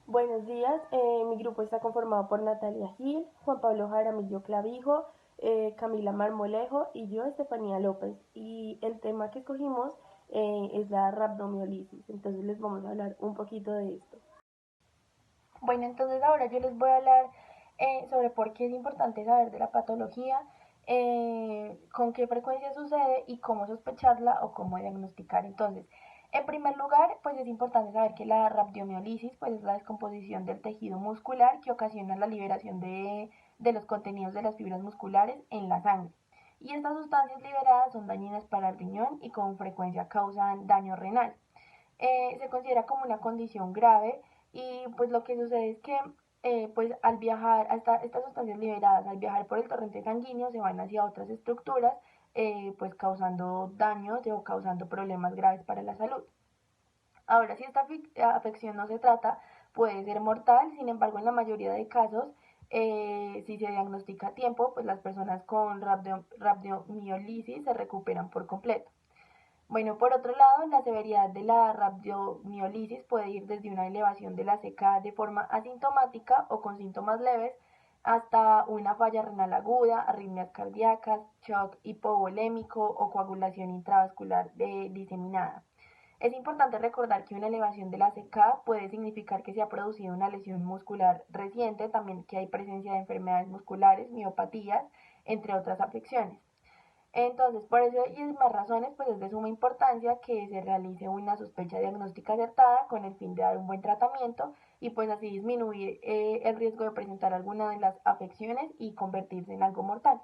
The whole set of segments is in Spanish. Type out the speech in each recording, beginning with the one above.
Buenos días, mi grupo está conformado por Natalia Gil, Juan Pablo Jaramillo Clavijo, Camila Marmolejo y yo, Estefanía López. Y el tema que escogimos es la rhabdomiolisis, entonces les vamos a hablar un poquito de esto. Bueno, entonces ahora yo les voy a hablar sobre por qué es importante saber de la patología, con qué frecuencia sucede y cómo sospecharla o cómo diagnosticar. Entonces, en primer lugar, pues es importante saber que la rhabdomiolisis pues es la descomposición del tejido muscular que ocasiona la liberación de los contenidos de las fibras musculares en la sangre. Y estas sustancias liberadas son dañinas para el riñón y con frecuencia causan daño renal. Se considera como una condición grave y pues lo que sucede es que pues al viajar, hasta estas sustancias liberadas, al viajar por el torrente sanguíneo se van hacia otras estructuras, pues causando daños o causando problemas graves para la salud. Ahora, si esta afección no se trata, puede ser mortal, sin embargo, en la mayoría de casos, si se diagnostica a tiempo, pues las personas con rhabdomiolisis se recuperan por completo. Bueno, por otro lado, la severidad de la rhabdomiolisis puede ir desde una elevación de la CK de forma asintomática o con síntomas leves hasta una falla renal aguda, arritmias cardíacas, shock hipovolémico o coagulación intravascular diseminada. Es importante recordar que una elevación de la CK puede significar que se ha producido una lesión muscular reciente, también que hay presencia de enfermedades musculares, miopatías, entre otras afecciones. Entonces, por eso y más razones, pues es de suma importancia que se realice una sospecha diagnóstica acertada con el fin de dar un buen tratamiento y pues así disminuir el riesgo de presentar alguna de las afecciones y convertirse en algo mortal.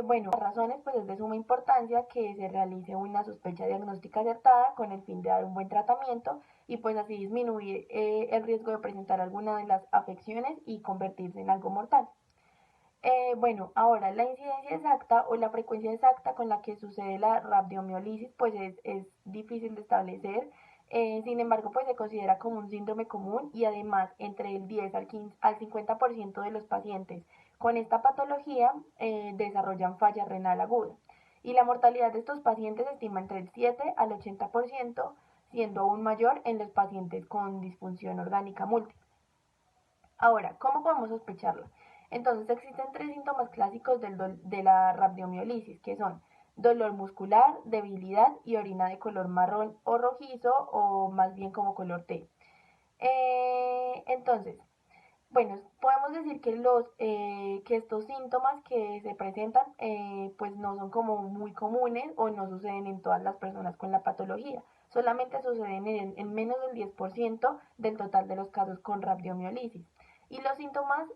Bueno, las razones pues es de suma importancia que se realice una sospecha diagnóstica acertada con el fin de dar un buen tratamiento y pues así disminuir el riesgo de presentar alguna de las afecciones y convertirse en algo mortal. Bueno, ahora la incidencia exacta o la frecuencia exacta con la que sucede la rabdomiolisis pues es difícil de establecer. Sin embargo, pues se considera como un síndrome común y además entre el 10 al 15, al 50% de los pacientes con esta patología desarrollan falla renal aguda. Y la mortalidad de estos pacientes se estima entre el 7 al 80%, siendo aún mayor en los pacientes con disfunción orgánica múltiple. Ahora, ¿cómo podemos sospecharlo? Entonces existen tres síntomas clásicos de la rabdomiolisis, que son dolor muscular, debilidad y orina de color marrón o rojizo o más bien como color té. Entonces, bueno, podemos decir que que estos síntomas que se presentan pues no son como muy comunes o no suceden en todas las personas con la patología. Solamente suceden en menos del 10% del total de los casos con rabdomiolisis. Y los síntomas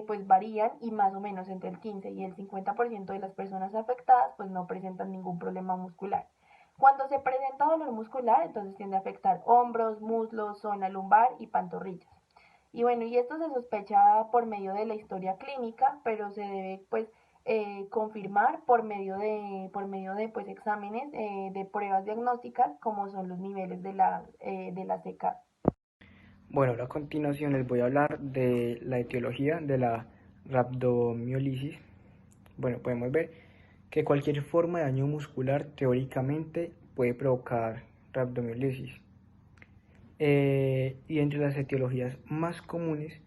pues varían y más o menos entre el 15 y el 50% de las personas afectadas pues no presentan ningún problema muscular. Cuando se presenta dolor muscular, entonces tiende a afectar hombros, muslos, zona lumbar y pantorrillas. Y bueno, y esto se sospecha por medio de la historia clínica, pero se debe pues confirmar por medio de pues exámenes de pruebas diagnósticas como son los niveles de la CK. Bueno, ahora a continuación les voy a hablar de la etiología de la rhabdomiolisis. Bueno, podemos ver que cualquier forma de daño muscular teóricamente puede provocar rhabdomiolisis. Y entre las etiologías más comunes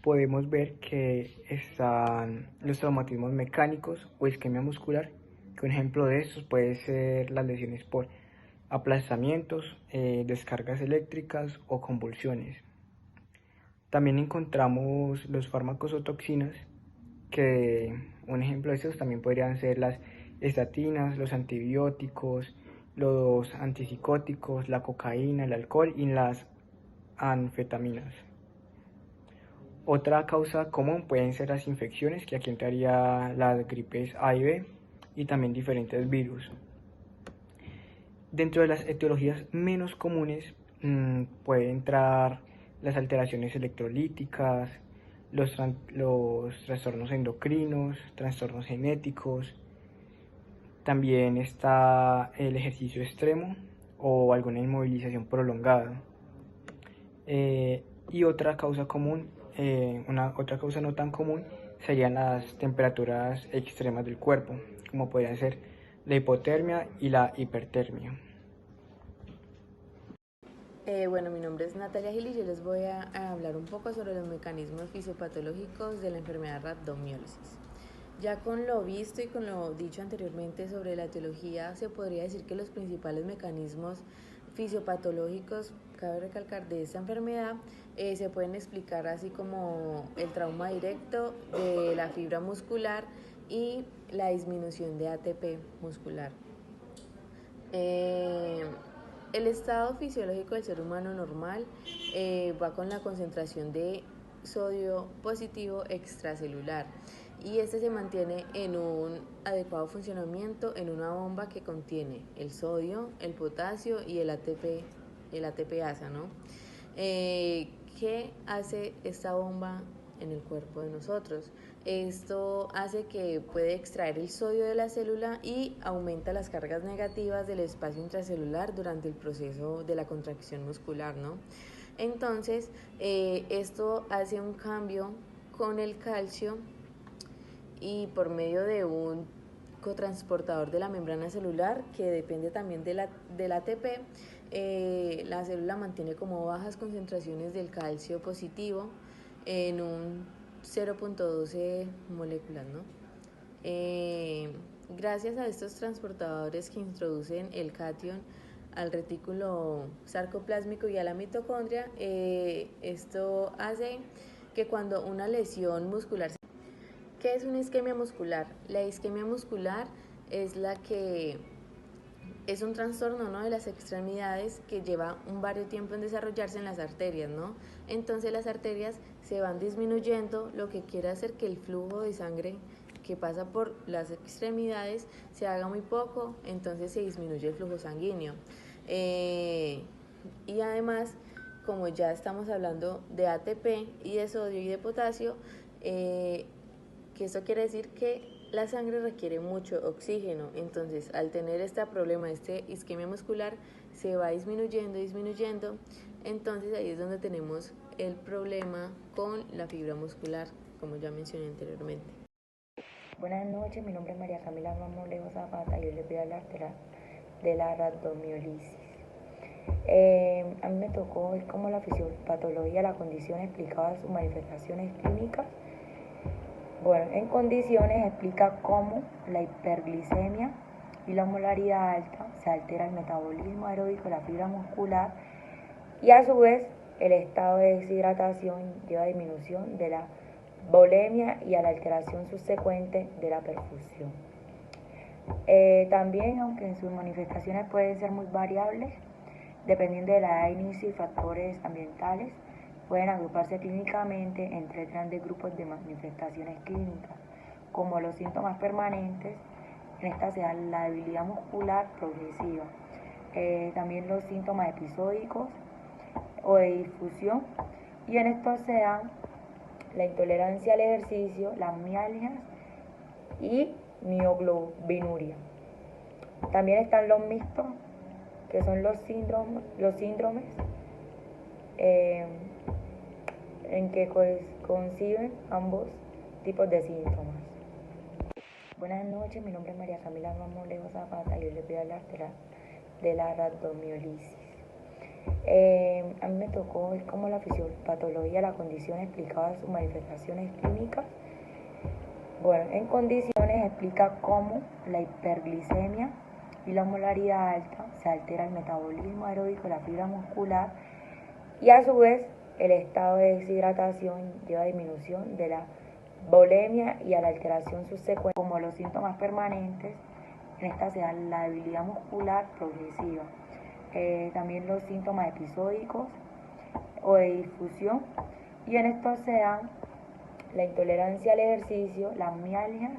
podemos ver que están los traumatismos mecánicos o isquemia muscular, que un ejemplo de estos puede ser las lesiones por aplastamientos, descargas eléctricas o convulsiones. También encontramos los fármacos o toxinas, que un ejemplo de estos también podrían ser las estatinas, los antibióticos, los antipsicóticos, la cocaína, el alcohol y las anfetaminas. Otra causa común pueden ser las infecciones, que aquí entraría las gripes A y B y también diferentes virus. Dentro de las etiologías menos comunes puede entrar las alteraciones electrolíticas, los trastornos endocrinos, trastornos genéticos. También está el ejercicio extremo o alguna inmovilización prolongada. Y otra causa común, otra causa no tan común, serían las temperaturas extremas del cuerpo, como podrían ser la hipotermia y la hipertermia. Bueno, mi nombre es Natalia Gil y yo les voy a hablar un poco sobre los mecanismos fisiopatológicos de la enfermedad de rhabdomiólisis. Ya con lo visto y con lo dicho anteriormente sobre la etiología, se podría decir que los principales mecanismos fisiopatológicos, cabe recalcar, de esta enfermedad se pueden explicar así como el trauma directo de la fibra muscular y la disminución de ATP muscular. El estado fisiológico del ser humano normal va con la concentración de sodio positivo extracelular y este se mantiene en un adecuado funcionamiento en una bomba que contiene el sodio, el potasio y el ATPasa, ¿no? ¿Qué hace esta bomba en el cuerpo de nosotros? Esto hace que puede extraer el sodio de la célula y aumenta las cargas negativas del espacio intracelular durante el proceso de la contracción muscular, ¿no? Entonces, esto hace un cambio con el calcio y por medio de un cotransportador de la membrana celular que depende también del ATP, la célula mantiene como bajas concentraciones del calcio positivo en un 0.12 moléculas, ¿no? Gracias a estos transportadores que introducen el catión al retículo sarcoplásmico y a la mitocondria, esto hace que cuando una lesión muscular. ¿Qué es una isquemia muscular? La isquemia muscular es es un trastorno, ¿no?, de las extremidades que lleva un varios tiempo en desarrollarse en las arterias, ¿no? Entonces las arterias se van disminuyendo, lo que quiere hacer que el flujo de sangre que pasa por las extremidades se haga muy poco, entonces se disminuye el flujo sanguíneo. Y además, como ya estamos hablando de ATP y de sodio y de potasio, que esto quiere decir que la sangre requiere mucho oxígeno, entonces al tener este problema, este isquemia muscular, se va disminuyendo, entonces ahí es donde tenemos el problema con la fibra muscular, como ya mencioné anteriormente. Buenas noches, mi nombre es María Camila Marmolejo Zapata y yo les voy a hablar de la rhabdomiólisis. A mí me tocó, es como la fisiopatología, la condición explicada sus manifestaciones clínicas. Bueno, en condiciones explica cómo la hiperglicemia y la osmolaridad alta se altera el metabolismo aeróbico de la fibra muscular y a su vez el estado de deshidratación lleva a disminución de la volemia y a la alteración subsecuente de la perfusión. También, aunque en sus manifestaciones pueden ser muy variables, dependiendo de la edad de inicio y factores ambientales, pueden agruparse clínicamente en tres grandes grupos de manifestaciones clínicas, como los síntomas permanentes, en esta se da la debilidad muscular progresiva, también los síntomas episódicos o de difusión, y en estos se dan la intolerancia al ejercicio, las mialgias y mioglobinuria. También están los mixtos, que son los síndromes en que coinciden ambos tipos de síntomas. Buenas noches, mi nombre es María Camila Marmolejo Zapata y yo les voy a hablar de la rhabdomiólisis. A mí me tocó, es como la fisiopatología, la condición explicada sus manifestaciones clínicas. Bueno, en condiciones explica cómo la hiperglicemia y la osmolaridad alta se altera el metabolismo aeróbico de la fibra muscular y a su vez el estado de deshidratación lleva a disminución de la volemia y a la alteración subsecuente, como los síntomas permanentes, en esta se da la debilidad muscular progresiva, también los síntomas episódicos o de difusión, y en estos se dan la intolerancia al ejercicio, las mialgias